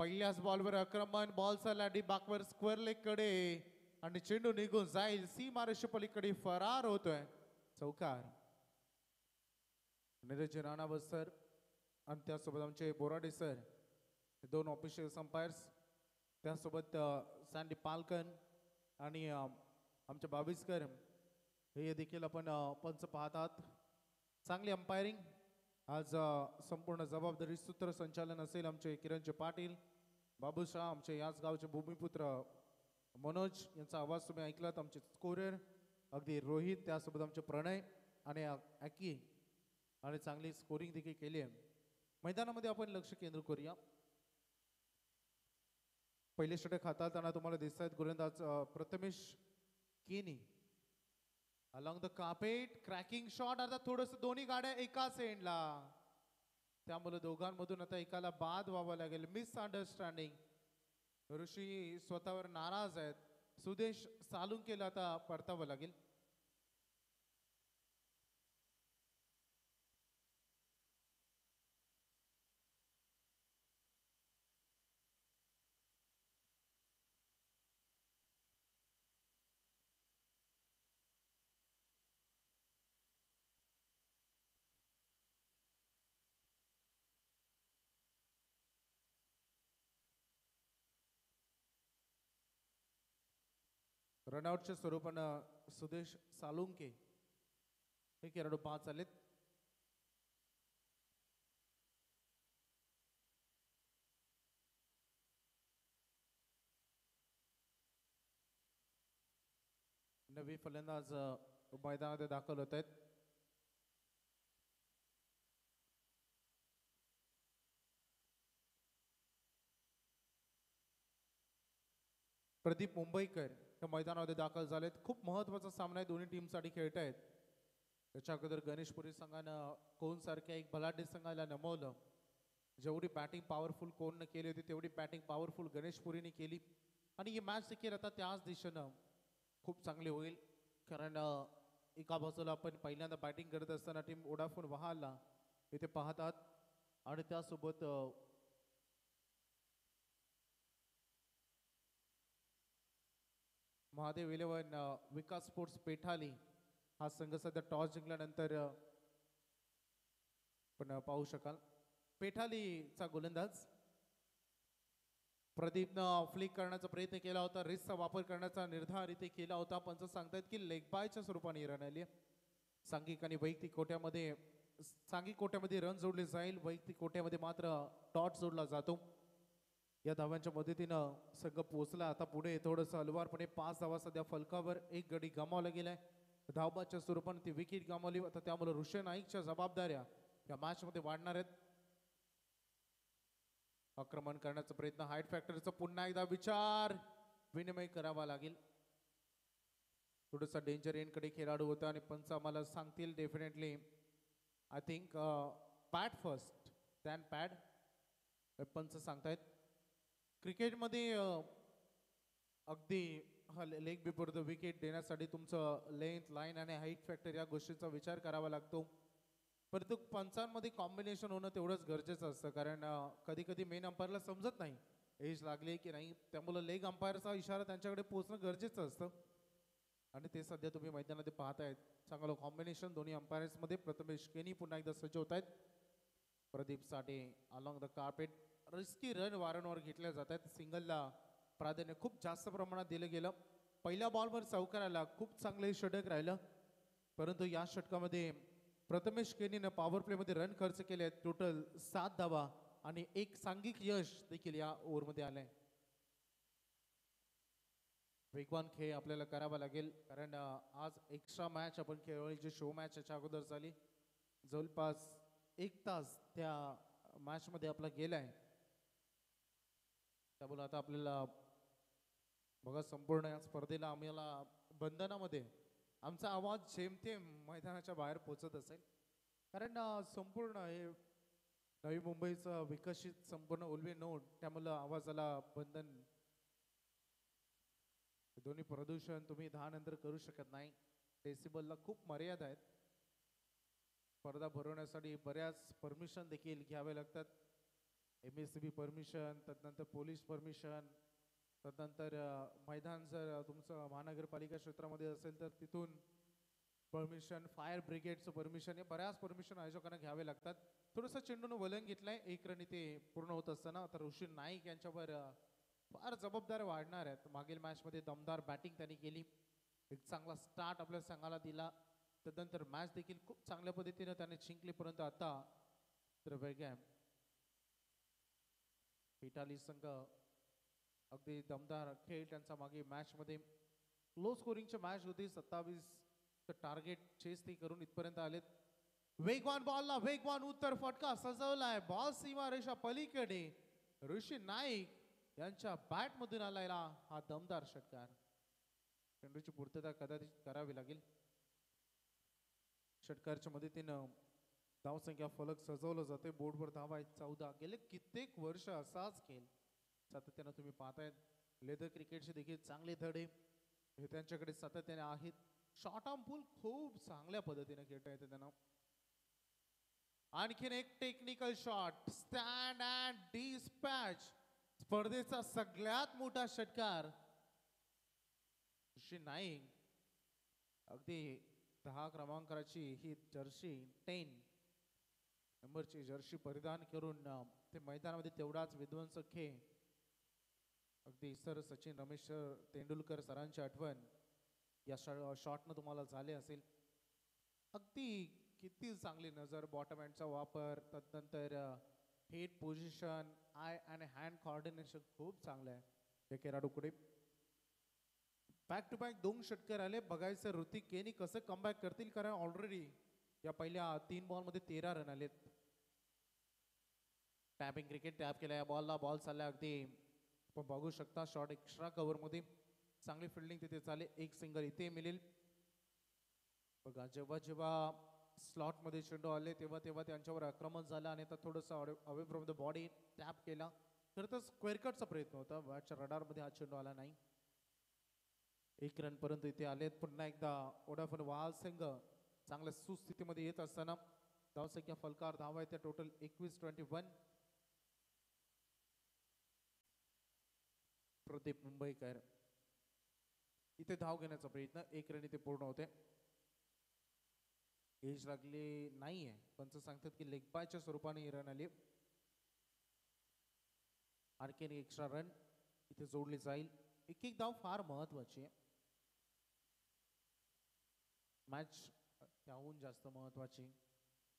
पहिल्याच बॉलवर आक्रमण, बॉल चालला डी बॅकवर स्क्वेअर लेग कडे आणि चेंडू निघून जाईल सीमारेषे पलीकडे फरार होतोय. चौकार. नीरज राणा सर आणि त्यासोबत आमचे बोराडे सर, दोन ऑफिशियल अंपायर्स, त्यासोबत सँडी पालकन आणि आमचे बावीसकर हे देखील आपण पंच पाहतात. चांगली अंपायरिंग आज. संपूर्ण जबाबदारी सूत्रसंचालन असेल आमचे किरणचे पाटील, बाबूशाह, आमचे याच गावचे भूमिपुत्र मनोज यांचा आवाज तुम्ही ऐकलात. आमचे स्कोरर अगदी रोहित, त्यासोबत आमचे प्रणय आणि ॲकी, आणि चांगली स्कोरिंग देखील केली आहे. मैदानामध्ये आपण लक्ष केंद्रित करूया. पहिले षटक हाताळताना तुम्हाला दिसत आहेत गोलंदाज प्रथमेश केनी along the carpet, cracking shot. आता थोडस दोन्ही गाड्या एकाच एंडला, त्यामुळे दोघांमधून आता एकाला बाद व्हावं लागेल. मिसअंडरस्टँडिंग. ऋषी स्वतःवर नाराज आहेत. सुदेश सालुंकेला आता परतावं लागेल. रनआउटच्या स्वरूपानं सुदेश सालुंके हे खेळाडू पाच आलेत. नवी फलंदाज मैदानात दाखल होत आहेत. प्रदीप मुंबईकर या मैदानामध्ये दाखल झालेत. खूप महत्वाचा सामना आहे, दोन्ही टीमसाठी खेळत आहेत. त्याच्या अगोदर गणेशपुरी संघानं कोण सारख्या एक बलाढ्य संघाला नमवलं. जेवढी बॅटिंग पॉवरफुल कोणनं केली होती तेवढी बॅटिंग पॉवरफुल गणेशपुरीने केली, आणि ही मॅच देखील आता त्याच दिशेनं खूप चांगली होईल. कारण एका बाजूला आपण पहिल्यांदा बॅटिंग करत असताना टीम वोडाफोन वहालला इथे पाहतात, आणि त्यासोबत महादेव इलेव्हन विकास स्पोर्ट्स पेठाली हा संघ सध्या टॉस जिंकल्यानंतर पण पाहू शकाल. पेठालीचा गोलंदाज प्रदीपनं फ्लिक करण्याचा प्रयत्न केला होता, रिस्कचा वापर करण्याचा निर्धार इथे केला होता. पंच सांगतायत की लेग बायच्या स्वरूपाने रन आली. सांघिक आणि वैयक्तिक कोट्यामध्ये सांघिक कोट्यामध्ये रन जोडले जाईल, वैयक्तिक कोट्यामध्ये मात्र डॉट जोडला जातो. या धाव्यांच्या मदतीनं संघ पोहोचला. आता पुढे थोडंसं हलवारपणे 5 धावा सध्या फलकावर, एक गडी गमावला गेलाय. धावबाच्या स्वरूपाने ती विकेट गमावली. आता त्यामुळे ऋषी नाईकच्या जबाबदाऱ्या या मॅच मध्ये वाढणार आहेत. आक्रमण करण्याचा प्रयत्न, हाईट फॅक्टरचा पुन्हा एकदा विचार विनिमय करावा लागेल. थोडासा डेंजर एंड कडे खेळाडू होता आणि पंच आम्हाला सांगतील definitely I think pad first then pad, पंच सांगतायत. क्रिकेटमध्ये अगदी लेग बिफोर द विकेट देण्यासाठी तुमचं लेंथ, लाईन आणि हाईट फॅक्टर या गोष्टीचा विचार करावा लागतो. परंतु पंचांमध्ये कॉम्बिनेशन होणं तेवढंच गरजेचं असतं, कारण कधी कधी मेन अंपायरला समजत नाही एज लागली की नाही, त्यामुळे लेग अंपायरचा इशारा त्यांच्याकडे पोहोचणं गरजेचं असतं. आणि ते सध्या तुम्ही मैदानामध्ये पाहतायत. चांगलं कॉम्बिनेशन दोन्ही अंपायर्समध्ये. प्रथमेश केनी पुन्हा एकदा सज्ज होत आहेत. Pradeep Sathe along the carpet. Risky run वारंवार घेतल्या जात आहेत. सिंगलला प्राधान्य खूप जास्त प्रमाणात दिलं गेलं. पहिल्या बॉलवर चौकाराला खूप चांगले षटक राहिलं, परंतु या षटकामध्ये प्रथमेश केनीनं पॉवर प्लेमध्ये रन खर्च केले आहेत. टोटल 7 धावा आणि एक सांघिक यश देखील या ओव्हरमध्ये आलंय. वेगवान खेळ आपल्याला करावा लागेल, कारण आज एक्स्ट्रा मॅच आपण खेळली जी शो मॅच याच्या अगोदर झाली. जवळपास 1 तास त्या मॅचमध्ये आपला गेलाय. त्यामुळे आता आपल्याला बघा संपूर्ण या स्पर्धेला आम्हाला बंधनामध्ये आमचा आवाज जेमतेम मैदानाच्या बाहेर पोचत असेल, कारण संपूर्ण हे नवी मुंबईचं विकसित संपूर्ण उल्वी नोड, त्यामुळे आवाजाला बंधन, दोन्ही प्रदूषण तुम्ही 10 नंतर करू शकत नाही. डेसिबलला खूप मर्यादा आहेत. स्पर्धा भरवण्यासाठी बऱ्याच परमिशन देखील घ्यावे लागतात. MSCB परमिशन, त्यानंतर पोलीस परमिशन, त्यानंतर मैदान जर तुमचं महानगरपालिका क्षेत्रामध्ये असेल तर तिथून परमिशन, फायर ब्रिगेडचं परमिशन, हे बऱ्याच परमिशन आयोजकांना घ्यावे लागतात. थोडंसं चेंडूनं वलंन घेतलंय, एक रन इथे पूर्ण होत असताना आता ऋषी नाईक यांच्यावर फार जबाबदार वाढणार आहेत. मागील मॅचमध्ये दमदार बॅटिंग त्यांनी केली, एक चांगला स्टार्ट आपल्या संघाला दिला, त्यानंतर मॅच देखील खूप चांगल्या पद्धतीने त्याने जिंकली. परंतु आता तर वेगळ्या इटाली संघ अगदी दमदार खेळ त्यांचा मागे मॅचमध्ये लो स्कोरिंगची मॅच होती. 27 टार्गेट चेस ते करून इथपर्यंत आलेत. वेगवान बॉलला वेगवान उत्तर फटका सजवलाय, बॉल सीमारेषा पलीकडे ऋषी नाईक यांच्या बॅट मधून आलेला हा दमदार षटकार. चेंडूची पूर्तता कदाचित करावी लागेल. षटकारच्या मदतीनं धावसंख्या फलक सजवलं जाते, बोर्डवर धावा आहेत 14. गेले कित्येक वर्ष असाच खेळ सातत्यानं तुम्ही पाहतायत. लेदर क्रिकेटचे देखील चांगले धडे हे त्यांच्याकडे सातत्याने आहेत. शॉर्ट आर्म पूल खूप चांगल्या पद्धतीने खेळता येते त्यांना. आणखीन एक technical shot, stand and dispatch, स्पर्धेचा सगळ्यात मोठा षटकार. ऋषी नाईक अगदी 10 क्रमांकाची ही जर्सी 10 नंबरची जर्सी परिधान करून ते मैदानामध्ये तेवढाच विध्वंसक खेळ. अगदी सर सचिन रमेश तेंडुलकर सरांची आठवण या शॉटनं तुम्हाला झाले असेल. अगदी किती चांगली नजर, बॉटम हँडचा वापर, त्यानंतर हेड पोझिशन, आय आणि हँड कॉर्डिनेशन खूप चांगलं आहे या खेळाडूकडे. बॅक टू बॅक 2 षटकार आले. बघायचं ऋतिक केनी कसं कमबॅक करतील, कारण ऑलरेडी या पहिल्या 3 बॉलमध्ये 13 रन आलेत. टॅपिंग क्रिकेट टॅप केला या बॉलला, बॉल चालला अगदी आपण बघू शकता शॉट एक्स्ट्रा कव्हर मध्ये. चांगली फिल्डिंग तिथे चाले, एक सिंगल इथे मिळेल. बघा जेव्हा जेव्हा स्लॉट मध्ये चेंडू आले तेव्हा तेव्हा त्यांच्यावर आक्रमण झालं आणि आता थोडंसं away from the body tap केला. खरं तर स्क्वेअर कटचा प्रयत्न होता, बॅटच्या रडार मध्ये हा चेंडू आला नाही. 1 रन पर्यंत इथे आलेत. पुन्हा एकदा वोडाफोन वाल संघ चांगल्या सुस्थितीमध्ये येत असताना धावसंख्या फलकार धावा येते टोटल 21-21. प्रदीप मुंबईकर इथे धाव घेण्याचा प्रयत्न, 1 रन इथे पूर्ण होते. एज लागले नाहीये, पंच सांगतात की लेग बायच्या स्वरूपाने रन आले. आणखीन एक्स्ट्रा रन इथे जोडली जाईल. एक एक धाव फार महत्वाची आहे, मॅच त्याहून जास्त महत्वाची.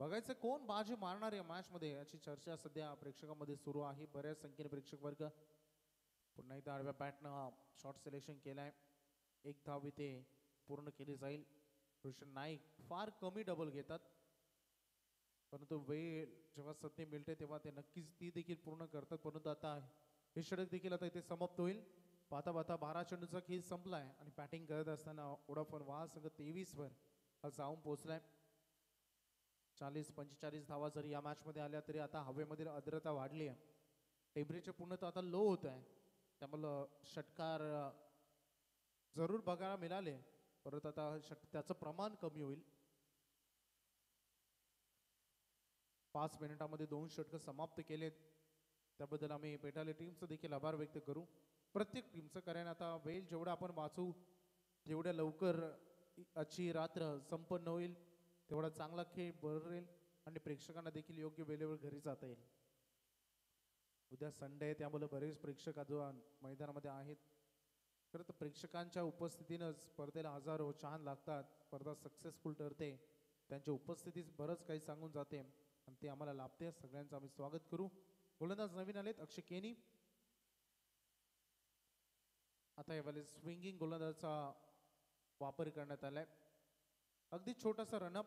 बघायचं कोण बाजी मारणार या मॅच मध्ये याची चर्चा सध्या प्रेक्षकांमध्ये सुरू आहे. बऱ्याच संख्येने प्रेक्षक वर्ग पुन्हा एकदा आडव्या बॅटनं शॉट सिलेक्शन केलाय. 1 धाव इथे पूर्ण केली जाईल. ऋषी नाईक फार कमी डबल घेतात, परंतु वेळ जेव्हा संधी मिळते तेव्हा ते नक्कीच ती देखील पूर्ण करतात. परंतु आता हे षटक देखील आता इथे समाप्त होईल. पाहता पाहता 12 चेंडूचा खेळ संपलाय आणि बॅटिंग करत असताना वोडाफोन वाल संघ 23 वर हा जाऊन पोहोचलाय. 40-45 धावा जरी या मॅच मध्ये आल्या तरी आता हवेमधील आर्द्रता वाढली आहे, टेम्परेचर पूर्णतः आता लो होत आहे. त्यामुळं षटकार जरूर बघायला मिळाले, परत आता त्याचं प्रमाण कमी होईल. 5 मिनिटांमध्ये 2 षटक समाप्त केलेत, त्याबद्दल आम्ही पेटाले टीमचं देखील आभार व्यक्त करू. प्रत्येक टीमचं, कारण आता वेळ जेवढा आपण वाचू जेवढ्या लवकर आजची रात्र संपन्न होईल तेवढा चांगला खेळ बरेल आणि प्रेक्षकांना देखील योग्य वेळेवर घरी जाता येईल. उद्या संडे आहे त्यामुळे बरेच प्रेक्षक आज मैदानामध्ये आहेत. खरं तर प्रेक्षकांच्या उपस्थितीनं स्पर्धेला हजारो छान लागतात, स्पर्धा सक्सेसफुल ठरते. त्यांच्या उपस्थितीत बरंच काही सांगून जाते आणि ते आम्हाला लाभते. सगळ्यांचं आम्ही स्वागत करू. गोलंदाज नवीन आलेत अक्षय केनी. आता यावेळेस स्विंगिंग गोलंदाजाचा वापर करण्यात आलाय. अगदी छोटासा रनअप,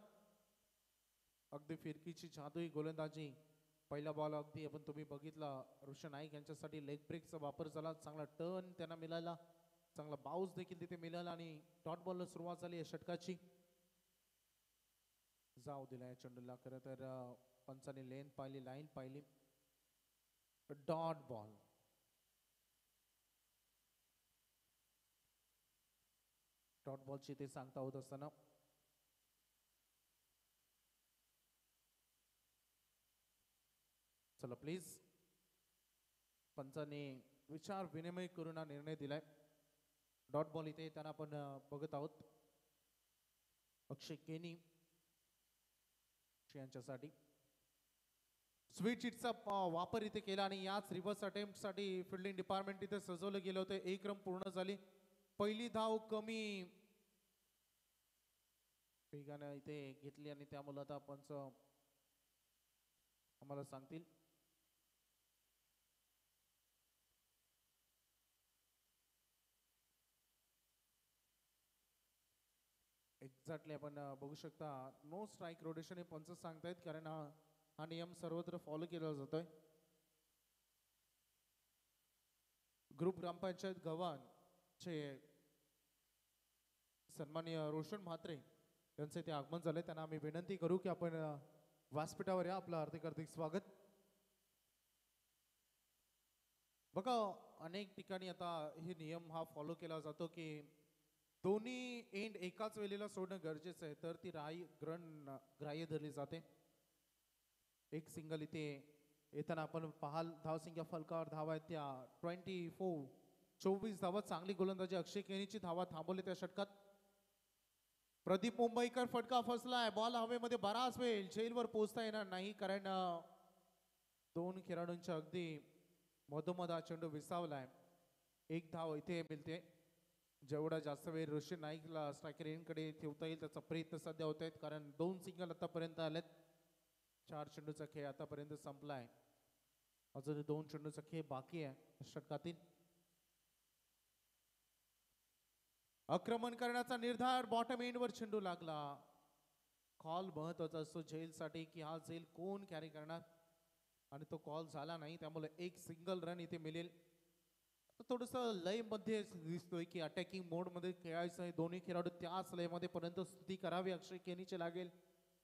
अगदी फिरकीची जादुई गोलंदाजी. पहिला बॉल अगदी आपण तुम्ही बघितला, ऋषी नाईक यांच्यासाठी लेग ब्रेकचा वापर झाला. चांगला टर्न त्यांना मिळाला, चांगला बाउन्स देखील तिथे मिळाला आणि डॉट बॉलला सुरुवात झाली या षटकाची. जाऊ दिला या चेंडूला. खरं तर पंचाने लेन पाहिली, लाईन पाहिली. Dot ball. डॉट बॉलची ते सांगता होत असताना चला प्लीज पंचाने विचार विनिमय करून हा निर्णय दिलाय. डॉट बॉल इथे त्यांना आपण बघत आहोत. अक्षय केनी यांच्यासाठी स्वीट चिटचा वापर इथे केला आणि याच रिव्हर्स अटेम्प्ट साठी फिल्डिंग डिपार्टमेंट इथे सजवलं गेलं होतं. एक रन पूर्ण झाली. पहिली धाव कमी वेगाने इथे घेतली आणि त्यामुळे आता पंच आम्हाला सांगतील. एक्झॅक्टली आपण बघू शकता नो स्ट्राईक रोटेशन हे पंच सांगतायत कारण हा नियम सर्वत्र फॉलो केला जातोय. ग्रुप ग्रामपंचायत गव्हाणचे सन्माननीय रोशन म्हात्रे यांचे ते आगमन झाले. त्यांना आम्ही विनंती करू की आपण व्यासपीठावर या. आपलं हार्दिक हार्दिक स्वागत. बघा अनेक ठिकाणी आता हे नियम हा फॉलो केला जातो की दोन्ही एंड एकाच वेळेला सोडणं गरजेचं आहे तर ती ग्राह्य धरली जाते. एक सिंगल इथे येताना आपण पाहाल धावसंख्या फलकावर धावा आहेत त्या 24 धावा. चांगली गोलंदाजी अक्षय केनीची धावा थांबवली त्या षटकात. प्रदीप मुंबईकर फटका फसलाय. बॉल हवेमध्ये बराच वेळ झेलवर पोहोचता येणार नाही कारण दोन खेळाडूंच्या अगदी मधोमध हा चेंडू विसावलाय. एक धाव इथे मिळते. जेवढा जास्त वेळ रोशन नाईकला स्ट्रायकर एंडकडे ठेवता येईल त्याचा प्रयत्न सध्या होत आहेत कारण 2 सिंगल आतापर्यंत आलेत. 4 चेंडूचा खेळ आतापर्यंत संपलाय. अजून 2 चेंडूचा खेळ बाकी आहे षटकातील. आक्रमण करण्याचा निर्धार. बॉटम एंडवर चेंडू लागला. कॉल महत्वाचा असतो झेलसाठी की हा झेल कोण कॅरी करणार आणि तो कॉल झाला नाही त्यामुळे एक सिंगल रन इथे मिळेल. थोडस लय मध्ये दिसतोय की अटॅकिंग मोड मध्ये खेळायचं आहे. दोन्ही खेळाडू त्याच लय मध्ये परंतु स्तुती करावी अक्षय केनीचे लागेल.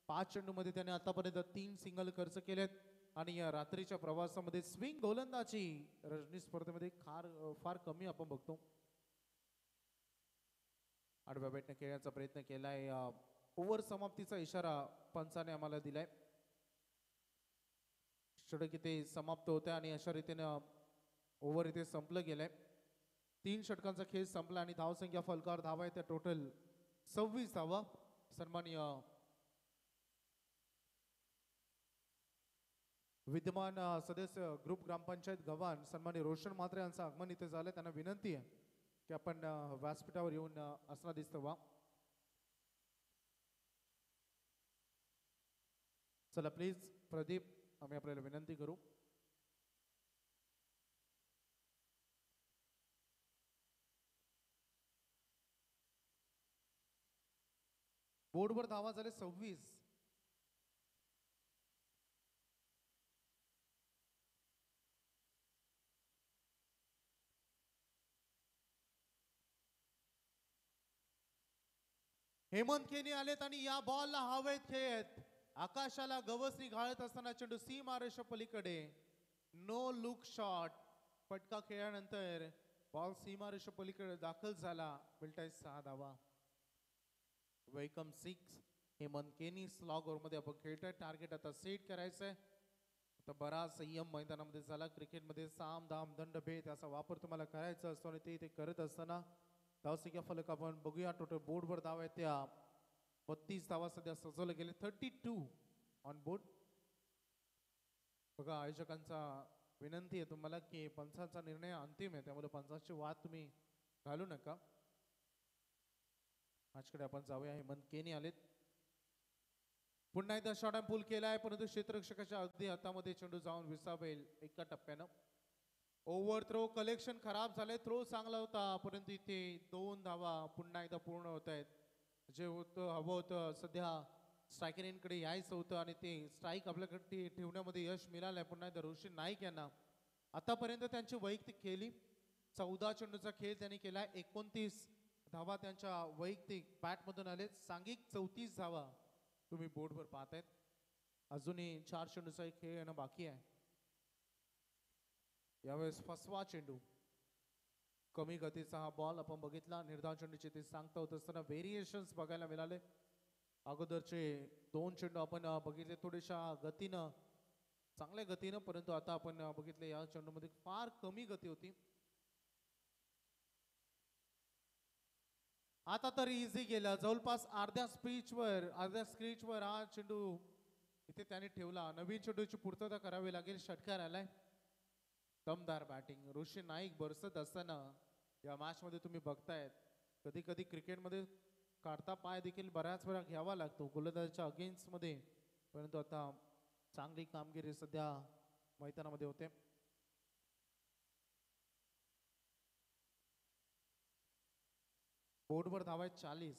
5 चेंडू मध्ये त्याने आतापर्यंत 3 सिंगल खर्च केलेत आणि या रात्रीच्या प्रवासामध्ये स्विंग गोलंदाजी रणजी स्पर्धेमध्ये फार कमी आपण बघतो. आडव्या बॅटने खेळण्याचा प्रयत्न केलाय. ओव्हर समाप्तीचा इशारा पंचाने आम्हाला दिलाय. षटक इथे समाप्त होते आणि अशा रीतीने ओव्हर इथे संपलं गेलंय. 3 षटकांचा खेळ संपला आणि धावसंख्या फलकावर धावा आहे त्या टोटल 26 धावा. सन्माननीय विद्यमान सदस्य ग्रुप ग्रामपंचायत गव्हाण सन्माननीय रोशन म्हात्रे यांचं आगमन इथे झालं. त्यांना विनंती आहे की आपण व्यासपीठावर येऊन असणार दिसतं वा. चला प्लीज प्रदीप आम्ही आपल्याला विनंती करू. बोर्डवर धावा झाले 26. हेमंत केनी आलेत आणि या बॉलला हवेत खेळत आकाशाला गवसणी घालत असताना चेंडू सीमारेषा पलीकडे. No look shot. फटका खेळल्यानंतर बॉल सीमारेषा पलीकडे दाखल झाला. मिळताय 6 धावा. वेलकम 6 हेमंत केनी. स्लॉग ओव्हर मध्ये आपण खेळतोय. टार्गेट आता सेट करायचंय. आता बराच संयम मैदानामध्ये झाला. क्रिकेटमध्ये साम दाम दंड भेद याचा वापर तुम्हाला करायचा असतो आणि ते करत असताना धावसंख्या फलक आपण बघूया. टोटल बोर्डवर धावा आहेत त्या 32 धावा सध्या सजवले गेले. 32 ऑन बोर्ड. बघा आयोजकांचा विनंती आहे तुम्हाला की पंचांचा निर्णय अंतिम आहे त्यामुळे पंचांचे वाद तुम्ही घालू नका. मॅचकडे आपण जाऊया. हेमंत केनी आलेत. पुन्हा एकदा शॉट अँड पूल केलाय परंतु क्षेत्ररक्षकाच्या अगदी हातामध्ये चेंडू जाऊन विसावेल एका टप्प्यानं. ओव्हर थ्रो कलेक्शन खराब झाले. थ्रो चांगला होता परंतु इथे 2 धावा पुन्हा एकदा पूर्ण होत आहेत. जे होतं हवं होतं सध्या स्ट्रायकर एंडकडे यायचं होतं आणि ते स्ट्राईक आपल्याकडे ठेवण्यामध्ये यश मिळालंय. पुन्हा एकदा रोशन नाईक यांना आतापर्यंत त्यांची वैयक्तिक केली 14 चेंडूचा खेळ त्यांनी केलाय. 29 धावा त्यांच्या वैयक्तिक बॅटमधून आले. सांघिक 34 धावा तुम्ही बोर्डवर पाहतायत. अजूनही 4 चेंडूचा एक खेळ येणं बाकी आहे. यावेळेस फसवा चेंडू. कमी गतीचा हा बॉल आपण बघितला. निर्धाव चेंडूचे ते सांगता होत असताना व्हेरिएशन्स बघायला मिळाले. अगोदरचे 2 चेंडू आपण बघितले थोड्याशा गतीनं चांगल्या गतीनं, परंतु आता आपण बघितलं या चेंडूमध्ये फार कमी गती होती. आता तर इझी गेलं, जवळपास अर्ध्या स्क्रीचवर हा चेंडू इथे त्याने ठेवला. नवीन चेंडूची पूर्तता करावी लागेल. षटकार आलाय. दमदार बॅटिंग ऋषी नाईक बरसत असताना या मॅच मध्ये तुम्ही बघतायत, कधी कधी क्रिकेटमध्ये काढता पाय देखील बऱ्याच वेळा घ्यावा लागतो गोलंदाजाच्या अगेन्स्ट मध्ये, परंतु आता चांगली कामगिरी सध्या मैदानामध्ये होते. बोर्डवर धावा आहेत 40.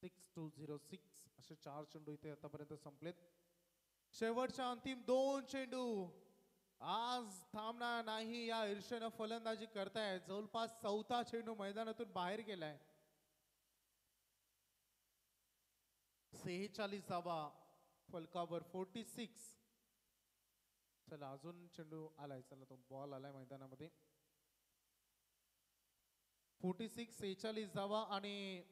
6206 असे 4 चेंडू इथे आतापर्यंत संपलेत. शेवटच्या अंतिम 2 चेंडू आज थांबणार नाही. या ईर्षेनं फलंदाजी करतायत. जवळपास 4था चेंडू मैदानातून बाहेर गेलाय. 46 धावा फलकावर. 46. चला अजून चेंडू आलाय. चला तो बॉल आलाय मैदानामध्ये. 46 46 धावा आणि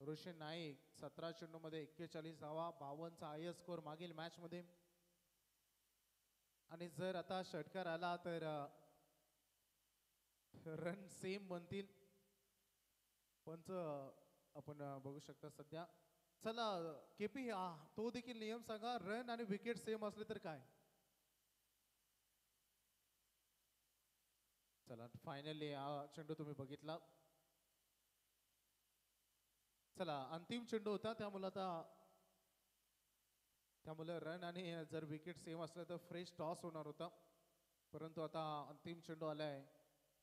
ऋषी नाईक 17 चेंडू मध्ये 41 धावा. 52चा हायस्ट स्कोर मागील मॅच मध्ये. आणि जर आता षटकार आला तर रन सेम बनतील. पंच आपण बघू शकता सध्या. चला केपी तो देखील नियम सांगा, रन आणि विकेट सेम असले तर काय. चला फायनली हा चेंडू तुम्ही बघितला. चला अंतिम चेंडू होता, त्यामुळे रन आणि जर विकेट सेम असलं तर फ्रेश टॉस होणार होता. परंतु आता अंतिम चेंडू आलाय.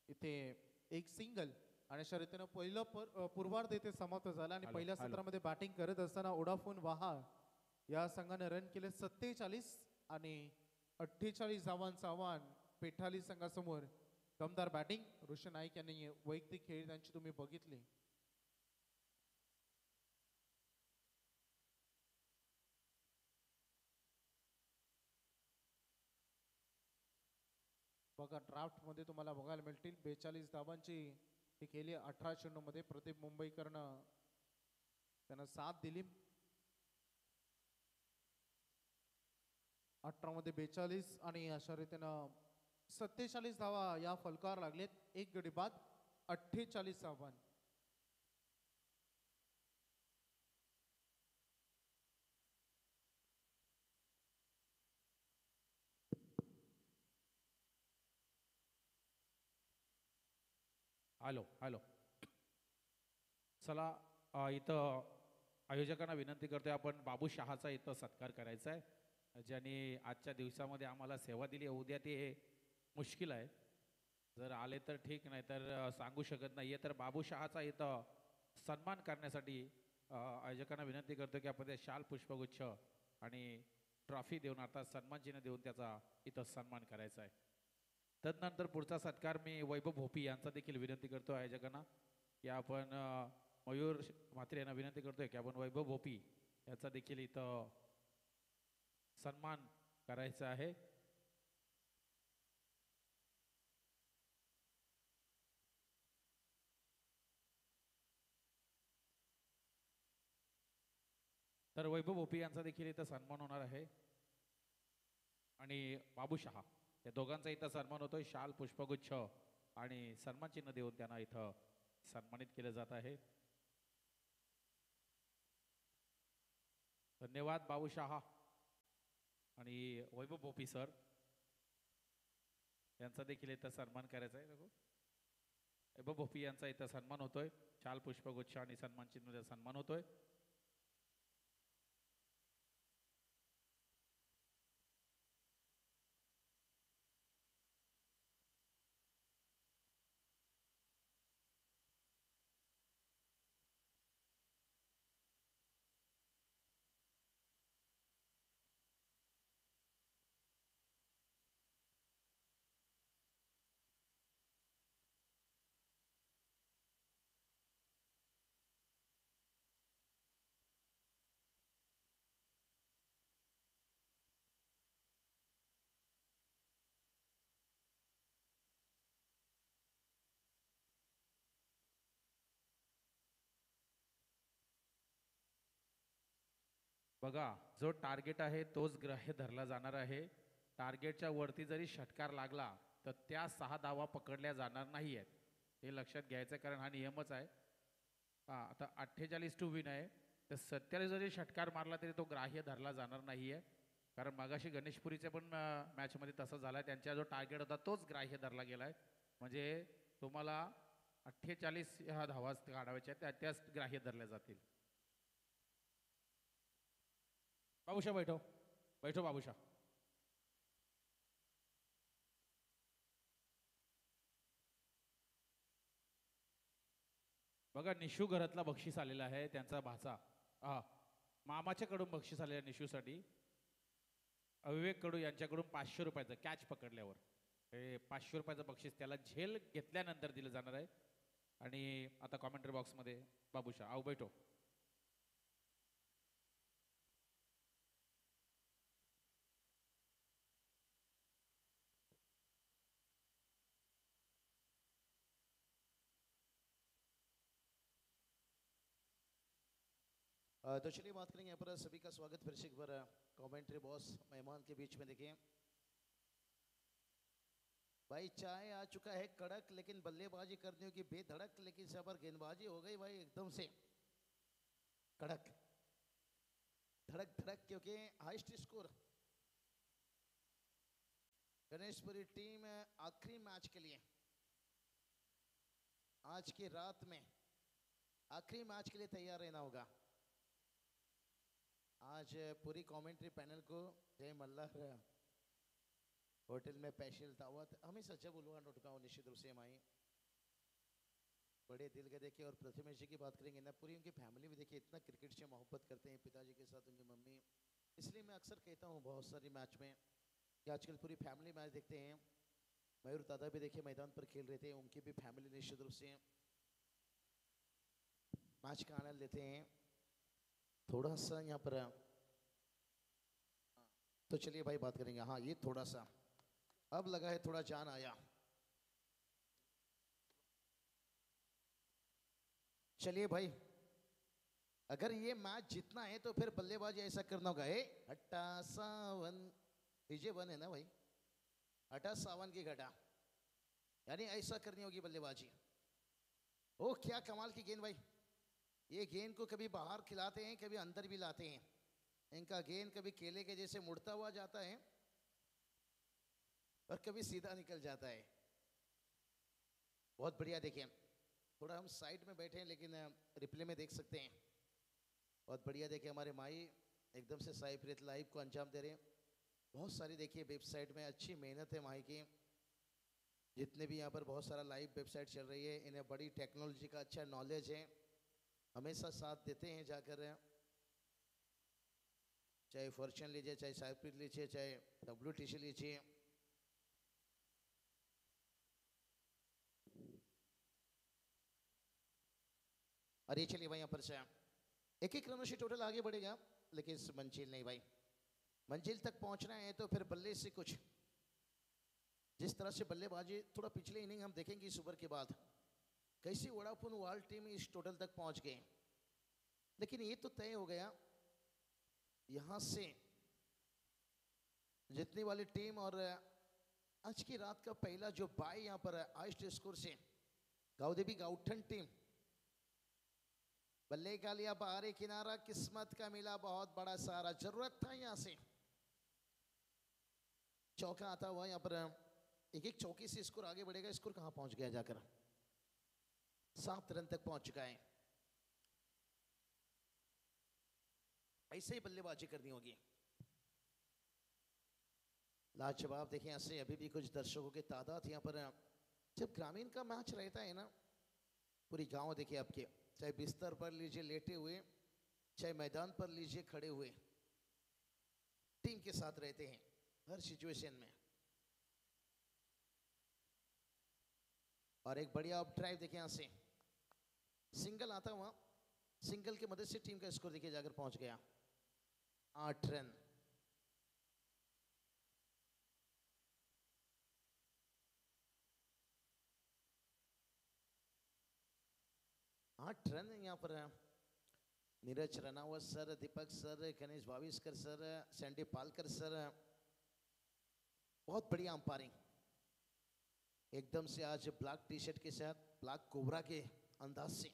इथे एक सिंगल आणि अशा रीतीनं पहिलं पूर्वार्ध इथे समाप्त झाला. आणि पहिल्या सत्रामध्ये बॅटिंग करत असताना ओडाफोन वाहा या संघाने रन केले 47 आणि 48 धावांचं आव्हान पेठाली संघासमोर. दमदार बॅटिंग ऋषी नाईक यांनी वैयक्तिक खेळी त्यांची तुम्ही बघितली. बघा ड्राफ्ट मध्ये तुम्हाला बघायला मिळतील 42 धावांची ही केली 18 चेंडू मध्ये. प्रदीप मुंबईकरनं त्यांना साथ दिली. 18 मध्ये 42 आणि अशा रीतीनं 47 धावा या फलकावर लागलेत. एक गडी बाद 48 आव्हान. Hello hello. चला इथं आयोजकांना विनंती करतोय, आपण बाबू शहाचा इथं सत्कार करायचा आहे, ज्यांनी आजच्या दिवसामध्ये आम्हाला सेवा दिली. उद्या ते मुश्किल आहे, जर आले तर ठीक, नाही तर सांगू शकत नाही आहे. तर बाबू शहाचा इथं सन्मान करण्यासाठी आयोजकांना विनंती करतो की आपण ते शाल पुष्पगुच्छ आणि ट्रॉफी देऊन अर्थात सन्मान चिन्ह देऊन त्याचा इथं सन्मान करायचा आहे. तदनंतर पुढचा सत्कार मी वैभव भोपी यांचा देखील विनंती करतो आयोजकांना की आपण मयूर म्हात्रे यांना विनंती करतोय की आपण वैभव भोपी याचा देखील इथं सन्मान करायचा आहे. तर वैभव भोपी यांचा देखील इथं सन्मान होणार आहे आणि बाबू शहा या दोघांचा इथं सन्मान होतोय. शाल पुष्पगुच्छ आणि सन्मान चिन्ह देऊन त्यांना इथं सन्मानित केलं जात आहे. धन्यवाद बाबू शहा आणि वैभव भोपी सर यांचा देखील इथं सन्मान करायचा आहे. वैभव भोपी यांचा इथं सन्मान होतोय. शाल पुष्पगुच्छ आणि सन्मान चिन्ह सन्मान होतोय. बघा, जो टार्गेट आहे तोच ग्राह्य धरला जाणार आहे. टार्गेटच्या वरती जरी षटकार लागला तर त्या 6 धावा पकडल्या जाणार नाही आहेत. हे लक्षात घ्यायचं आहे, कारण हा नियमच आहे. हा आता 48-विन आहे, तर 47 जरी षटकार मारला तरी तो ग्राह्य धरला जाणार नाही आहे. कारण मगाशी गणेशपुरीचे पण मॅचमध्ये तसं झालं आहे. त्यांचा जो टार्गेट होता तोच ग्राह्य धरला गेला आहे. म्हणजे तुम्हाला 48 ह्या धावा काढायच्या आहेत, त्याच ग्राह्य धरल्या जातील. बाबूशा बैठो, बैठो बाबूशा. बघा, निशू घरातला बक्षीस आलेला आहे, त्यांचा भाचा. हा, मामाच्याकडून बक्षीस आलेलं आहे निशूसाठी. अविवेक कडू यांच्याकडून 500 रुपयाचं कॅच पकडल्यावर हे 500 रुपयाचं बक्षीस त्याला झेल घेतल्यानंतर दिलं जाणार आहे. आणि आता कॉमेंट्री बॉक्समध्ये बाबूशा आओ बैठो. तो चलिए बात करेंगे यहाँ पर सभी का स्वागत फिर से एक बार कमेंट्री बॉस मेहमान के बीच में देखें भाई चाय आ चुका है कड़क लेकिन बल्लेबाजी करने की बेधड़क लेकिन सब पर गेंदबाजी हो गई भाई एकदम से कड़क धड़क धड़क क्योंकि हाईएस्ट स्कोर गणेशपुरी टीम आखिरी मैच के लिए आज की रात में आखिरी मैच के लिए तैयार रहना होगा. आज पूरी कमेंट्री पैनल को जय मल्हार होटल में स्पेशल दावत हमें सच्चा बोलूँगा नोटगांव निश्चित रूप से हमारी बड़े दिल के देखिए. और प्रथमेश जी की बात करेंगे ना, पूरी उनकी फैमिली भी देखिए इतना क्रिकेट से मोहब्बत करते हैं, पिताजी के साथ उनकी मम्मी. इसलिए मैं अक्सर कहता हूँ बहुत सारी मैच में कि आजकल पूरी फैमिली मैच देखते हैं. मयूर दादा भी देखिए मैदान पर खेल रहे थे, उनकी भी फैमिली निश्चित रूप से मैच का आनंद लेते हैं. थोड़ा सा यहाँ पर तो चलिए भाई बात करेंगे. हाँ, ये थोड़ा सा अब लगा है थोड़ा जान आया. चलिए भाई, अगर ये मैच जीतना है तो फिर बल्लेबाजी ऐसा करना होगा. 58 विजय 1 है ना भाई, 58 की घटा, यानी ऐसा करनी होगी बल्लेबाजी. ओ क्या कमाल की गेंद भाई. ये गेंद को कभी बाहर खिलाते हैं, कभी अंदर भी लाते हैं. इनका गेंद कभी केले के जैसे मुड़ता हुआ जाता है और कभी सीधा निकल जाता है. बहुत बढ़िया. देखिए थोड़ा हम साइड में बैठे हैं लेकिन रिप्ले में देख सकते हैं. बहुत बढ़िया. देखिए हमारे माई एकदम से साई प्रीत लाइव को अंजाम दे रहे हैं. बहुत सारी देखिए वेबसाइट में अच्छी मेहनत है माई की. जितने भी यहाँ पर बहुत सारा लाइव वेबसाइट चल रही है, इन्हें बड़ी टेक्नोलॉजी का अच्छा नॉलेज है, हमेशा साथ देते हैं जाकर. चाहे फॉर्चून लीजिए, चाहे साइप्रिट लीजिए, चाहे WTC लीजिए. अरे चलिए भाई यहाँ पर से एक एक रनों से टोटल आगे बढ़ेगा लेकिन इस मंजिल नहीं भाई. मंजिल तक पहुंचना है तो फिर बल्ले से कुछ जिस तरह से बल्लेबाजी थोड़ा पिछले इनिंग हम देखेंगे इस ओवर के बाद कैसी वोडाफोन वर्ल्ड टीम इस टोटल तक पहुंच गए. लेकिन ये तो तय हो गया यहाँ से जितनी वाली टीम और आज की रात का पहला जो बाय यहाँ पर हाईएस्ट स्कोर से गावदेवी गाउठन टीम बल्ले का लिया बाहरी किनारा, किस्मत का मिला बहुत बड़ा सहारा. जरूरत था यहाँ से चौका आता हुआ. यहाँ पर एक एक चौकी से स्कोर आगे बढ़ेगा. स्कोर कहाँ पहुंच गया जाकर 7 रन तक पहुंच चुका है. ऐसे ही बल्लेबाजी करनी होगी. लाजवाब. देखिए ऐसे अभी भी कुछ दर्शकों की तादाद यहाँ पर जब ग्रामीण का मैच रहता है ना, पूरी गांव देखिए आपके, चाहे बिस्तर पर लीजिए लेटे हुए, चाहे मैदान पर लीजिए खड़े हुए, टीम के साथ रहते हैं हर सिचुएशन में. और एक बढ़िया अप ड्राइव देखिए यहाँ से सिंगल आता हुआ. सिंगल की मदद से टीम का स्कोर देखिए जाकर पहुंच गया 8 रन. यहाँ पर नीरज रनावत सर, दीपक sir, Ganesh भाविस्कर sir, Sandy Palkar sir, बहुत बढ़िया अंपायरिंग। एकदम से आज ब्लैक टी शर्ट के साथ ब्लैक कोबरा के अंदाज से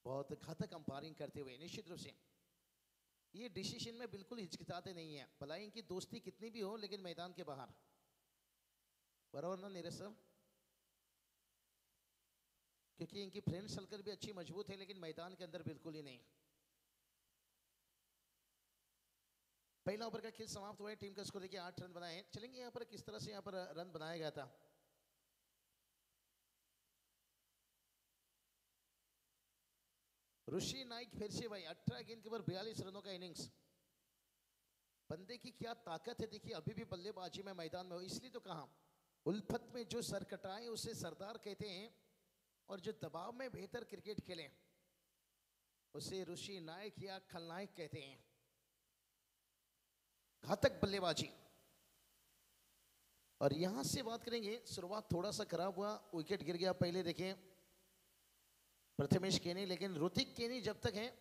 बहुत घातक अंपायरिंग करते हुए निश्चित रूप से ये डिसीजन में बिल्कुल हिचकिचाते नहीं है, भला इनकी दोस्ती कितनी भी हो लेकिन मैदान के बाहर। बराबर ना नीरज सर? क्योंकि इनकी फ्रेंड सर्कल भी अच्छी मजबूत है लेकिन मैदान के अंदर बिल्कुल ही नहीं। पहला ओवर का खेल समाप्त हुआ है, टीम का स्कोर देखिए 8 रन बनाए हैं। चलेंगे यहाँ पर किस तरह से यहाँ पर रन बनाया गया था। ऋषि नाइक फिर से भाई 18 गेंद के ऊपर 42 रनों का इनिंग्स। बंदे की क्या ताकत है देखिए, अभी भी बल्लेबाजी में मैदान में हो। इसलिए तो कहा उल्फत में जो सर कटाए उसे सरदार कहते हैं, और जो दबाव में बेहतर क्रिकेट खेले उसे ऋषि नायक या खलनायक कहते हैं। घातक बल्लेबाजी। और यहां से बात करेंगे, शुरुआत थोड़ा सा खराब हुआ, विकेट गिर गया। पहले देखें प्रथमेश केनी, लेकिन ऋतिक केनी जब तक है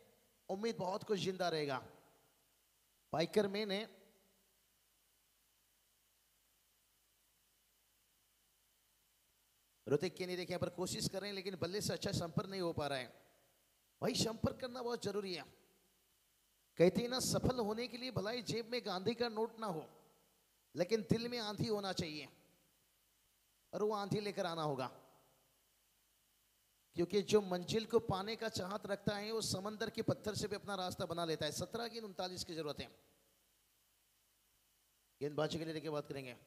उम्मीद बहुत कुछ जिंदा रहेगा। पाइकर मैन है, ऋतिक केनी देखिए यहाँ पर कोशिश कर रहे हैं लेकिन बल्ले से अच्छा संपर्क नहीं हो पा रहा है। भाई संपर्क करना बहुत जरूरी है। कहते हैं ना, सफल होने के लिए भलाई जेब में गांधी का नोट ना हो लेकिन दिल में आंधी होना चाहिए, और वो आंधी लेकर आना होगा। क्योंकि जो मंजिल को पाने का चाहत रखता है वो समंदर के पत्थर से भी अपना रास्ता बना लेता है। 17 गेंद 39 की जरूरत है। गेंदबाजी के लिए देखिए बात करेंगे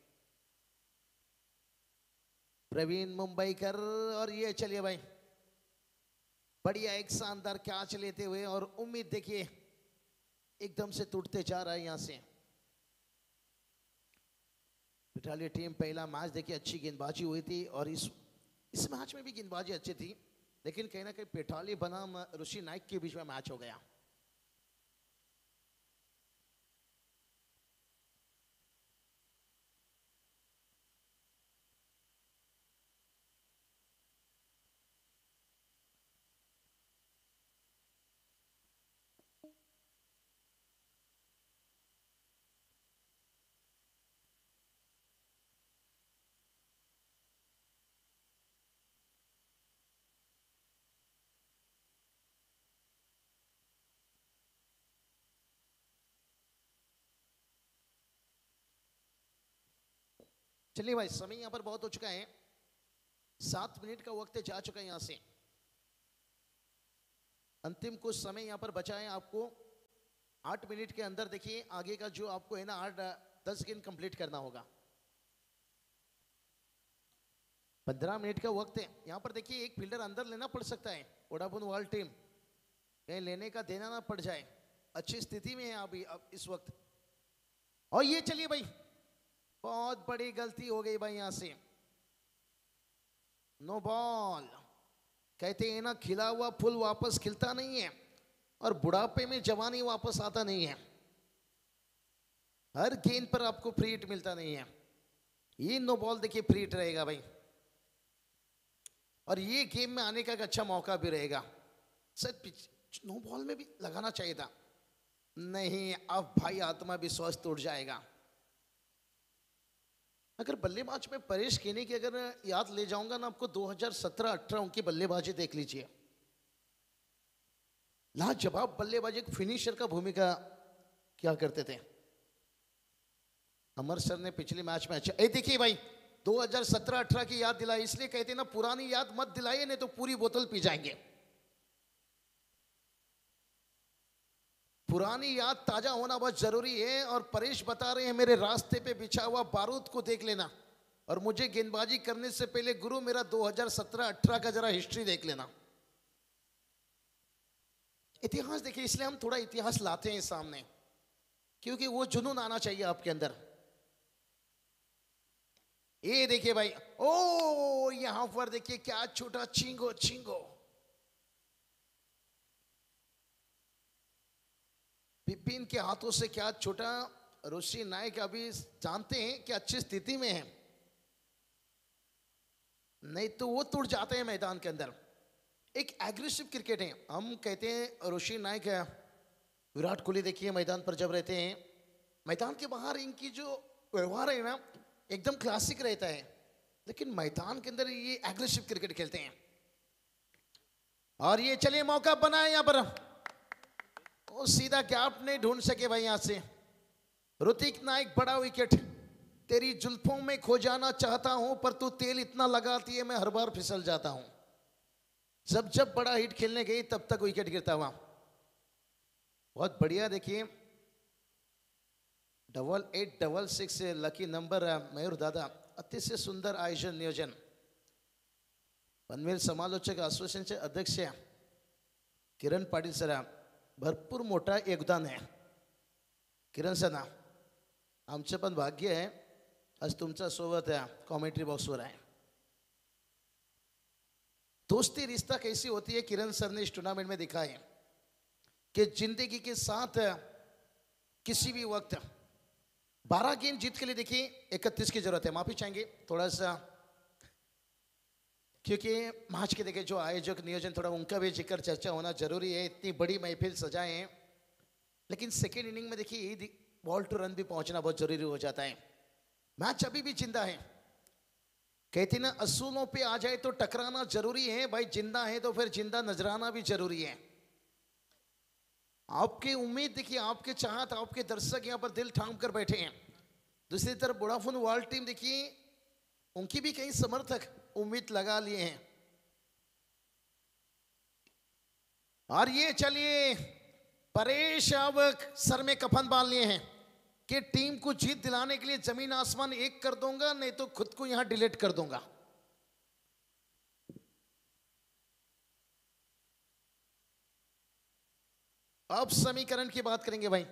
प्रवीण मुंबईकर, और ये चलिए भाई बढ़िया एक शानदार कैच लेते हुए, और उम्मीद देखिए एकदम से टूटते जा रहा है यहां से। पिठाली टीम पहला मैच देखिए अच्छी गेंदबाजी हुई थी, और इस मैच में भी गेंदबाजी अच्छी थी, लेकिन कहीं ना कहीं पिठाली बनाम ऋषि नाइक के बीच में मैच हो गया। चलिए भाई, समय यहां पर बहुत हो चुका है, 7 मिनट का वक्त जा चुका है यहां से। अंतिम कुछ समय यहां पर बचा है आपको। 8 मिनट के अंदर देखिए आगे का जो आपको है ना 8-10 गेंद कंप्लीट करना होगा। 15 मिनट का वक्त है यहां पर। देखिए एक फील्डर अंदर लेना पड़ सकता है, वोडाफोन वर्ल्ड टीम कहीं लेने का देना ना पड़ जाए। अच्छी स्थिति में है अभी अब इस वक्त। और ये चलिए भाई, बहुत बड़ी गलती हो गई भाई यहां से। No ball. कहते हैं ना, खिला हुआ फूल वापस खिलता नहीं है, और बुढ़ापे में जवानी वापस आता नहीं है। हर गेंद पर आपको फ्री हिट मिलता नहीं है। ये नो बॉल देखिए फ्री हिट रहेगा भाई, और ये गेम में आने का एक अच्छा मौका भी रहेगा। सर नो बॉल में भी लगाना चाहिए था। नहीं, अब भाई आत्मविश्वास टूट जाएगा। अगर बल्लेबाज में परेश केनी की अगर याद ले जाऊंगा ना आपको, 2017-18 उनकी बल्लेबाजी देख लीजिए। लाजवाब बल्लेबाजी, एक फिनिशर का भूमिका क्या करते थे। अमर सर ने पिछले मैच में अच्छा, देखिए भाई 2017-18 की याद दिलाई। इसलिए कहते हैं ना, पुरानी याद मत दिलाइए नहीं तो पूरी बोतल पी जाएंगे। पुरानी याद ताजा होना बहुत जरूरी है। और परेश बता रहे हैं, मेरे रास्ते पे बिछा हुआ बारूद को देख लेना, और मुझे गेंदबाजी करने से पहले गुरु मेरा 2017-18 का जरा हिस्ट्री देख लेना। इतिहास देखिए, इसलिए हम थोड़ा इतिहास लाते हैं सामने, क्योंकि वो जुनून आना चाहिए आपके अंदर। ये देखिए भाई, ओ यहां पर देखिए क्या छोटा चिंगो चिंगो। विपिन के हाथों से क्या छोटा। ऋषि नायक अभी जानते हैं कि अच्छी स्थिति में है, नहीं तो वो टूट जाते हैं मैदान के अंदर। एक एग्रेसिव क्रिकेट है। हम कहते हैं ऋषि नायक है, विराट कोहली देखिए मैदान पर जब रहते हैं, मैदान के बाहर इनकी जो व्यवहार है ना एकदम क्लासिक रहता है, लेकिन मैदान के अंदर ये एग्रेसिव क्रिकेट खेलते हैं। और ये चलिए मौका बनाए यहाँ पर, वो सीधा गैप नहीं ढूंढ सके भाई यहाँ से। ऋतिक नायक बड़ा विकेट, तेरी जुल्फों में खो जाना चाहता हूं पर तू तेल इतना लगाती है मैं हर बार फिसल जाता हूं। जब जब बड़ा हिट खेलने गई तब तक विकेट गिरता हुआ। बहुत बढ़िया, देखिए 8866 लकी नंबर मयूर दादा, अतिशय सुंदर आयोजन नियोजन। पनवेल समालोचक असोसिएशनचे अध्यक्ष किरण पाटील सर, भरपूर मोठा योगदान आहे किरण सर। आमचं पण भाग्य आहे आज तुमच्या सोबत कॉमेंट्री बॉक्सवर आहे। दोस्ती रिश्ता कैसी होती है किरण सर ने इस टूर्नामेंट में दिखा है कि जिंदगी के साथ किसी भी वक्त 12 गेंद जीत के लिए देखिए 31 की जरूरत है। माफी चाहेंगे थोड़ा सा, क्योंकि मैच के देखिए जो आयोजक नियोजन थोड़ा उनका भी जिक्र चर्चा होना जरूरी है। इतनी बड़ी महफिल सजाए हैं, लेकिन सेकेंड इनिंग में देखिए यही बॉल टू रन भी पहुंचना बहुत जरूरी हो जाता है। मैच अभी भी जिंदा है, कहते ना असूलों पे आ जाए तो टकराना जरूरी है भाई, जिंदा है तो फिर जिंदा नजराना भी जरूरी है। आपकी उम्मीद देखिए, आपके चाहत, आपके दर्शक यहाँ पर दिल थाम कर बैठे हैं। दूसरी तरफ वोडाफोन वर्ल्ड टीम देखिए, उनकी भी कई समर्थक उम्मीद लगा लिए हैं। और ये चलिए परेश अब सर में कफन बांध लिए हैं कि टीम को जीत दिलाने के लिए जमीन आसमान एक कर दूंगा, नहीं तो खुद को यहां डिलीट कर दूंगा। अब समीकरण की बात करेंगे भाई।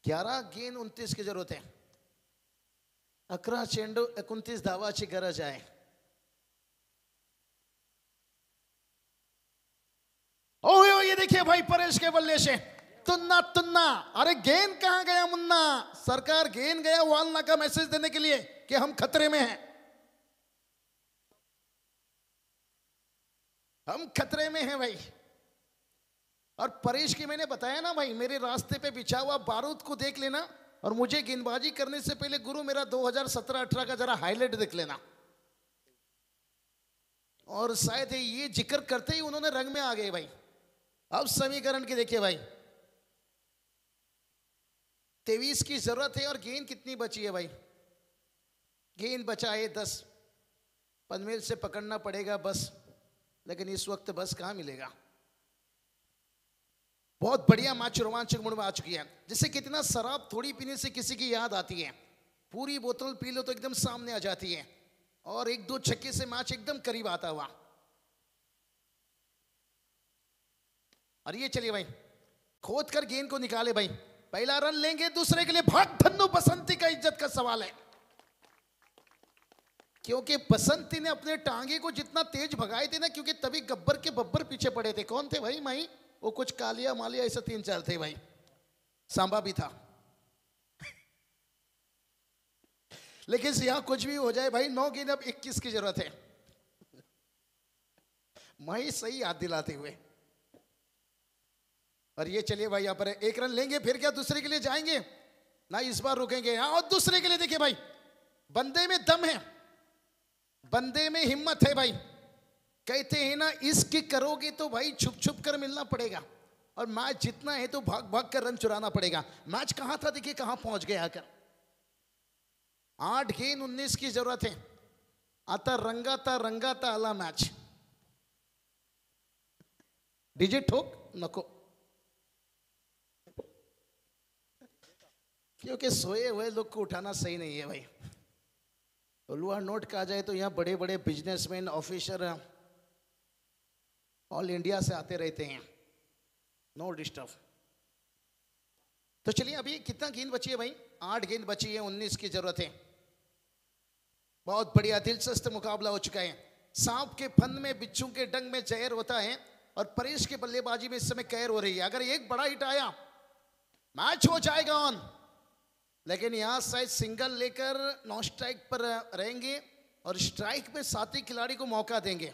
11 गेंद 29 की जरूरत है, 11 चेंडू 29 धावाची गरज आहे। ओ ये देखिए भाई परेश के बल्ले से तुन्ना तुन्ना, अरे गेंद कहां गया मुन्ना? सरकार गेंद गया वालना का मैसेज देने के लिए कि हम खतरे में हैं, हम खतरे में हैं भाई। और परेश की मैंने बताया ना भाई, मेरे रास्ते पे बिछा हुआ बारूद को देख लेना, और मुझे गेंदबाजी करने से पहले गुरु मेरा 2017-18 का जरा हाईलाइट देख लेना। और शायद ये जिक्र करते ही उन्होंने रंग में आ गए भाई। अब समीकरण की देखिए भाई, 23 की जरूरत है और गेंद कितनी बची है भाई? गेंद बचा है 10। पनवेल से पकड़ना पड़ेगा बस, लेकिन इस वक्त बस कहां मिलेगा। बहुत बढ़िया मैच रोमांचक मोड में आ चुकी है। जैसे कितना शराब थोड़ी पीने से किसी की याद आती है, पूरी बोतल पी लो तो एकदम सामने आ जाती है, और 1-2 छक्के से मैच एकदम करीब आता हुआ। और ये चलिए भाई, खोद कर गेंद को निकाले भाई, पहला रन लेंगे, दूसरे के लिए भाग धन्नु बसंती का इज्जत का सवाल है, क्योंकि बसंती ने अपने टांगे को जितना तेज भगाए थे ना, क्योंकि तभी गब्बर के बब्बर पीछे पड़े थे। कौन थे भाई माई? वो कुछ कालिया मालिया ऐसे 3-4 थे भाई, सांबा भी था। लेकिन यहां कुछ भी हो जाए भाई, 9 गेंद अब 21 की जरूरत है। माई सही याद दिलाते हुए। और ये चलिए भाई, यहां पर 1 रन लेंगे, फिर क्या दूसरे के लिए जाएंगे ना, इस बार रुकेंगे। और दूसरे के लिए देखिए भाई, बंदे में दम है, बंदे में हिम्मत है भाई। कहते हैं ना, इश्क करोगे तो भाई छुप छुप कर मिलना पड़ेगा, और मैच जीतना है तो भाग भाग कर रन चुराना पड़ेगा। मैच कहां था देखिए, कहां पहुंच गया आकर। 8 गेंद 19 की जरूरत है। आता रंगाता रंगाता आला मैच। डीजे ठोक नको, क्योंकि सोए हुए लोग को उठाना सही नहीं है भाई। उलवा नोट कहा जाए तो यहाँ बड़े बड़े बिजनेसमैन, ऑफिसर ऑल इंडिया से आते रहते हैं, नो डिस्टर्ब। तो चलिए, अभी कितना गेंद बची है भाई? 8 गेंद बची है, 19 की जरूरत है। बहुत बढ़िया दिलचस्प मुकाबला हो चुका है। सांप के फन में, बिच्छू के डंग में जहर होता है, और परेश के बल्लेबाजी में इस समय कहर हो रही है। अगर एक बड़ा हिट आया, मैच हो जाएगा ऑन, लेकिन यहां शायद सिंगल लेकर नॉन स्ट्राइक पर रहेंगे, और स्ट्राइक में साथी खिलाड़ी को मौका देंगे।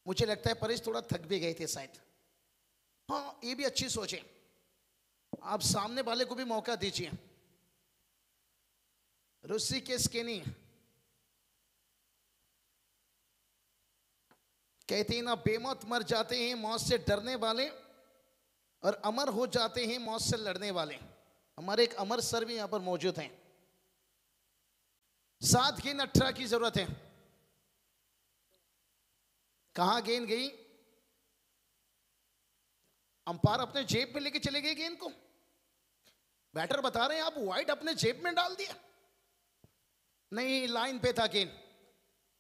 मुझे लगता है परेश थोड़ा थक भी गए थे शायद। हाँ, ये भी अच्छी सोच है। आप सामने वाले को भी मौका दीजिए। ऋषिकेश केनी कहते हैं ना, बेमौत मर जाते हैं मौत से डरने वाले और अमर हो जाते हैं मौत से लड़ने वाले। हमारे एक अमर सर भी यहां पर मौजूद हैं। 7 गेंद 18 की जरूरत है। कहां गेंद गई? अंपायर अपने जेब में लेके चले गए गेंद को। बैटर बता रहे हैं आप वाइड अपने जेब में डाल दिया। नहीं, लाइन पे था गेंद।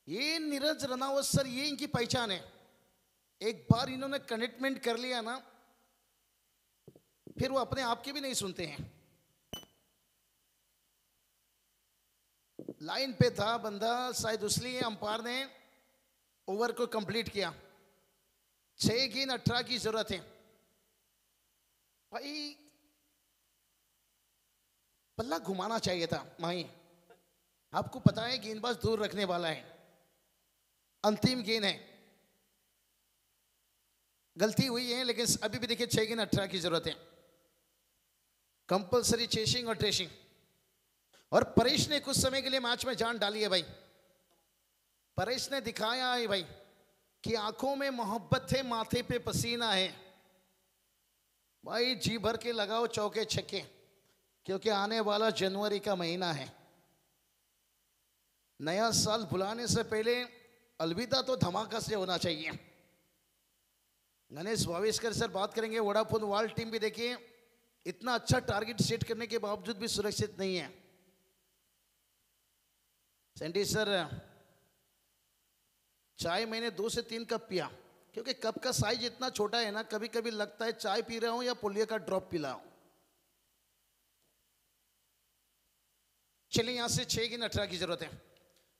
ये नीरज रनावत सर, ये इनकी पहचान है। एक बार इन्होंने कमिटमेंट कर लिया ना, फिर वो अपने आप के भी नहीं सुनते हैं। लाइन पे था बंदा, शायद इसलिए अंपायर ने ओवर को कंप्लीट किया। 6 गेंद 18 की जरूरत है भाई। बल्ला घुमाना चाहिए था माही। आपको पता है गेंदबाज दूर रखने वाला है। अंतिम गेंद है, गलती हुई है, लेकिन अभी भी देखिए 6 गेंद 18 की जरूरत है। कंपलसरी चेसिंग और ट्रेसिंग। और परेश ने कुछ समय के लिए मैच में जान डाली है भाई। परेश ने दिखाया है भाई कि आंखों में मोहब्बत है, माथे पे पसीना है। भाई जी भर के लगाओ चौके छक्के, क्योंकि आने वाला जनवरी का महीना है। नया साल बुलाने से पहले अलविदा तो धमाका से होना चाहिए। गणेश वावेस्कर सर बात करेंगे। वोडाफोन वर्ल्ड टीम भी देखिए, इतना अच्छा टारगेट सेट करने के बावजूद भी सुरक्षित नहीं है। सैंडी सर, चाय मैंने 2 से 3 कप पिया, क्योंकि कप का साइज इतना छोटा है ना, कभी कभी लगता है चाय पी रहा हूं या पोलियो का ड्रॉप पी रहा हूं। चलिए, यहां से 6 गेंद 18 की जरूरत है।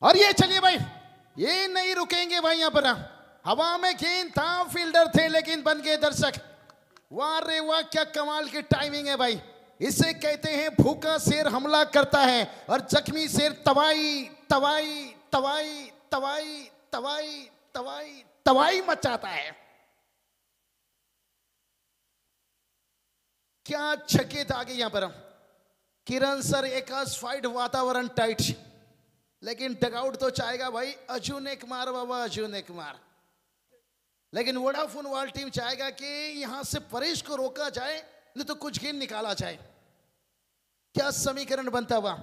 और ये चलिए भाई, ये नहीं रुकेंगे भाई। यहां पर हवा में गेंद था, फील्डर थे, लेकिन बन गए दर्शक। वाह रे वाह, क्या कमाल की टाइमिंग है भाई। इसे कहते हैं भूखा शेर हमला करता है और जख्मी शेर तवाई तवाई तवाई तवाई तवाई तवाई तवाई मचाता है। क्या छक्के आगे यहां पर। किरण सर, एक फाइट वातावरण टाइट, लेकिन डगआउट तो चाहेगा भाई अर्जुन एक मार बाबा, अर्जुन एक मार। लेकिन वोडाफोन वर्ल्ड टीम चाहेगा कि यहां से परेश को रोका जाए, नहीं तो कुछ गेंद निकाला जाए। क्या समीकरण बनता हुआ?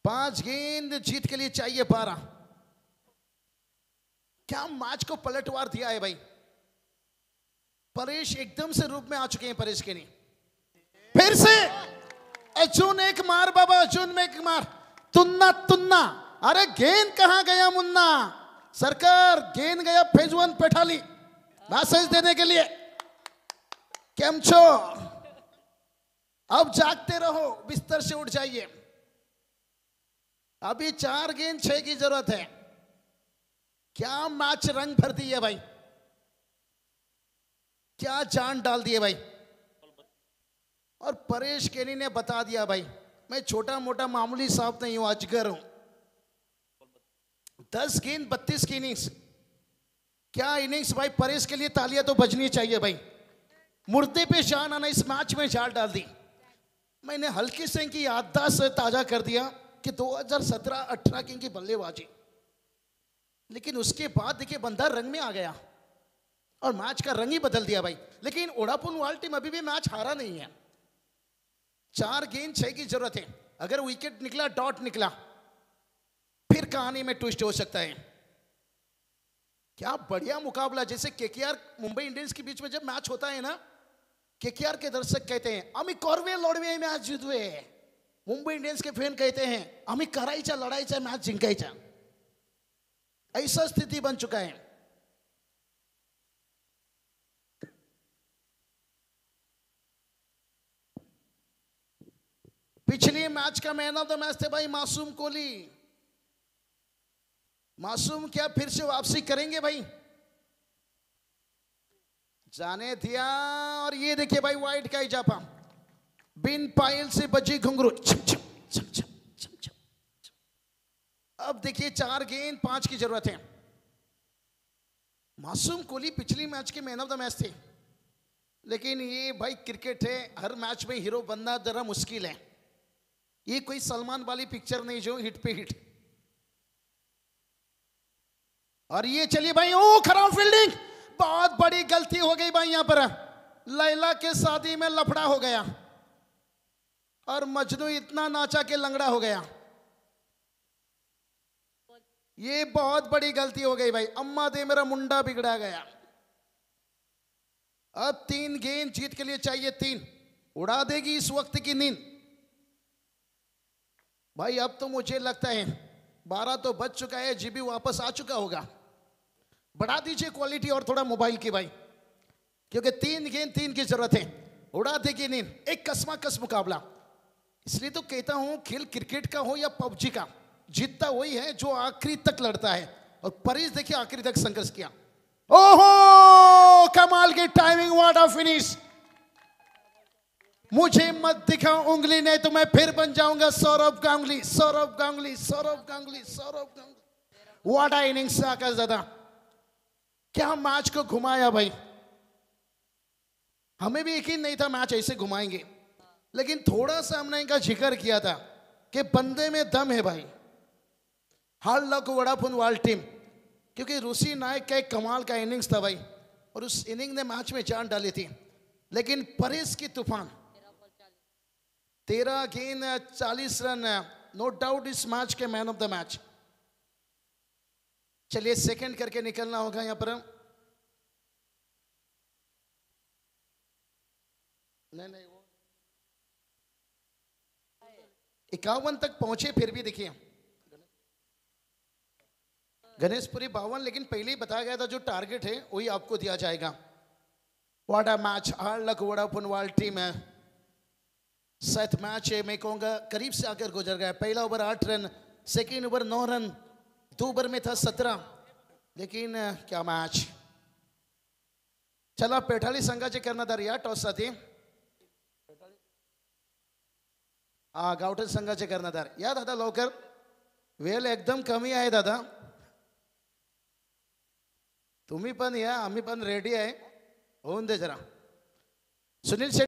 5 गेंद जीत के लिए चाहिए 12। क्या मैच को पलटवार दिया है भाई। परेश एकदम से रूप में आ चुके हैं। परेश के नहीं, फिर से अर्जुन एक मार बाबा, अर्जुन में एक मार। तुन्ना तुन्ना, अरे गेंद कहां गया मुन्ना? सरकार, गेंद गया फेज 1 पेठाली मैसेज देने के लिए। केम छो? अब जागते रहो, बिस्तर से उठ जाइए। अभी 4 गेंद 6 की जरूरत है। क्या मैच रंग भर दी है भाई, क्या जान डाल दी है भाई। और परेश केनी ने बता दिया भाई, मैं छोटा मोटा मामूली साहब नहीं हूं, अजगर हूं। 10 गेंद 32 की इनिंग्स। क्या इनिंग्स भाई। परेश के लिए तालियां तो बजनी चाहिए भाई। मुर्दे पे जान आना, इस मैच में जान डाल दी। मैंने हल्की से इनकी याददाश्त ताजा कर दिया कि 2017-18 की इनकी बल्लेबाजी, लेकिन उसके बाद देखिए बंदा रंग में आ गया और मैच का रंग ही बदल दिया भाई। लेकिन वोडाफोन वर्ल्ड टीम अभी भी मैच हारा नहीं है। 4 गेंद 6 की जरूरत है। अगर विकेट निकला, डॉट निकला, फिर कहानी में ट्विस्ट हो सकता है। क्या बढ़िया मुकाबला। जैसे केकेआर मुंबई इंडियंस के बीच में जब मैच होता है ना, केकेआर के दर्शक कहते हैं अमी कॉर्वे लड़वे मैच जितवे। मुंबई इंडियंस के फैन कहते हैं अमी कराईचा लढाईचा मैच जिंकायचा। ऐसा स्थिति बन चुका है। पिछले मैच का मैन ऑफ द मैच थे भाई मासूम कोहली। मासूम क्या फिर से वापसी करेंगे भाई? जाने दिया। और ये देखिए भाई वाइड का इजाफा, बिन पायल से बजी घुंघरू। छम छम छम छम छम छम। अब देखिए 4 गेंद 5 की जरूरत है। मासूम कोहली पिछली मैच के मैन ऑफ द मैच थे, लेकिन ये भाई क्रिकेट है, हर मैच में हीरो बनना जरा मुश्किल है। ये कोई सलमान वाली पिक्चर नहीं जो हिट पे हिट। और ये चलिए भाई, ओ खराब फील्डिंग, बहुत बड़ी गलती हो गई भाई। यहां पर लैला के शादी में लफड़ा हो गया और मजनू इतना नाचा के लंगड़ा हो गया। ये बहुत बड़ी गलती हो गई भाई। अम्मा दे मेरा मुंडा बिगड़ा गया। अब 3 गेंद जीत के लिए चाहिए 3, उड़ा देगी इस वक्त की नींद भाई। अब तो मुझे लगता है 12 तो बज चुका है, जीबी वापस आ चुका होगा। बढ़ा दीजिए क्वालिटी और थोड़ा मोबाइल की भाई, क्योंकि 3 गेंद 3 की जरूरत है। उड़ा देगी नींद, एक कसमाकस मुकाबला। इसलिए तो कहता हूं खेल क्रिकेट का हो या पबजी का, जीतता वही है जो आखिरी तक लड़ता है। और परेश देखिए आखिरी तक संघर्ष किया। ओहो कमाल की टाइमिंग, व्हाट अ फिनिश। मुझे मत दिखाओ उंगली, नहीं तो मैं फिर बन जाऊंगा Sourav Ganguly, Sourav Ganguly, Sourav Ganguly, Sourav Ganguly. What a innings Akash dada, क्या मैच को घुमाया भाई। हमें भी यकीन नहीं था मैच ऐसे घुमाएंगे, लेकिन थोड़ा सा हमने इनका जिक्र किया था कि बंदे में दम है भाई। हार लक वोडाफोन वर्ल्ड टीम, क्योंकि ऋषि नायक का एक कमाल का इनिंग्स था भाई, और उस इनिंग ने मैच में जान डाली थी। लेकिन परेश की तूफान, 13 गेंद 40 रन, नो डाउट इस मैच के मैन ऑफ द मैच। चलिए सेकंड करके निकलना होगा यहां पर। नहीं वो 51 तक पहुंचे, फिर भी देखिए गणेशपुरी 52, लेकिन पहले ही बताया गया था जो टारगेट है वही आपको दिया जाएगा। What a match, hard luck Vodafone world team है। 7 मैच है, मैं कहूंगा करीब से आकर गुजर गया। पहला over 8 run, second over 9 run, 2 over में था 17, लेकिन क्या मैच। चला पेठाली संघाचे कर्णधार या टॉस साठी गावठण संघाचे कर्णधार या दादा लवकर, वेळ एकदम कमी आहे दादा। तुम्ही पण या, आम्ही पण रेडी आहे, होऊन दे जरा। सुनील शेट्टी